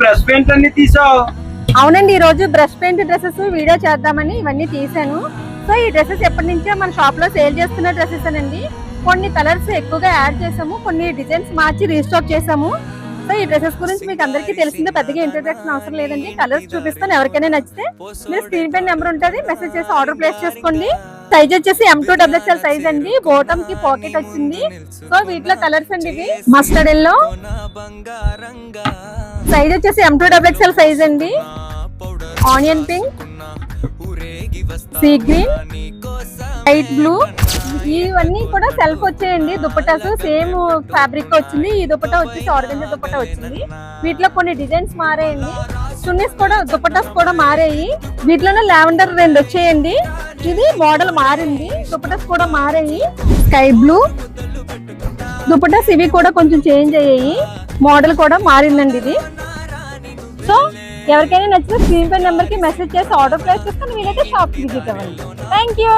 Brush paint అన్ని తీసావు? అవునండి, ఈ రోజు బ్రష్ పెయింట్ డ్రెస్సెస్ వీడియో చేద్దామని ఇవన్నీ తీసాను. సో ఈ డ్రెస్సెస్ ఎప్పటి నుంచో మన షాప్ లో సేల్ చేస్తున్న డ్రెస్సెస్ అండి. కొన్ని కలర్స్ ఎక్కువగా యాడ్ చేసాము, కొన్ని డిజైన్స్ మార్చి రీస్టాక్ చేసాము. సో ఈ డ్రెస్సెస్ గురించి మీకు అందరికీ తెలిసిందే, పెద్దగా ఇంట్రడక్షన్ అవసరం లేదండి. కలర్స్ చూపిస్తాను, ఎవరికైనా నచ్చితే మీరు స్క్రీన్ పైన నెంబర్ ఉంటుంది, మెసేజ్ చేసి ఆర్డర్ ప్లేస్ చేసుకోండి. సైజ్ వచ్చేసి M2XL సైజ్ అండి, బాటమ్ కి పాకెట్ వచ్చింది. సో వీటిలో కలర్స్ అండి, ఇవి మస్టర్డ్ ఎల్లో, సైజ్ వచ్చేసి M2XL సైజ్ అండి, onion pink, sea green, light blue. ఇవన్నీ కూడా సెల్ఫ్ వచ్చాయండి. దుపట్టాస్ సేమ్ ఫ్యాబ్రిక్ వచ్చింది. ఈ దుపట్టా వచ్చేసి ఆర్గంజా దుపట్టా వచ్చింది. వీటిలో కొన్ని డిజైన్స్ మారాయండి, చున్నీస్ కూడా దుపట్టాస్ కూడా మారాయి. వీటిలోనే లావెండర్ 2 వచ్చాయండి. ఇది మోడల్ మారింది, దుపట్టాస్ కూడా మారాయి. స్కై బ్లూ దుపట్టాస్ ఇవి కూడా కొంచెం చేంజ్ అయ్యాయి, మోడల్ కూడా మారిందండి ఇది. సో ఎవరికైనా నచ్చితే స్క్రీన్ పై నెంబర్ కి మెసేజ్ చేసి ఆర్డర్ ప్లేస్ చేసుకొని వీలైతే షాప్ కి విజిట్ అవ్వండి. Thank you.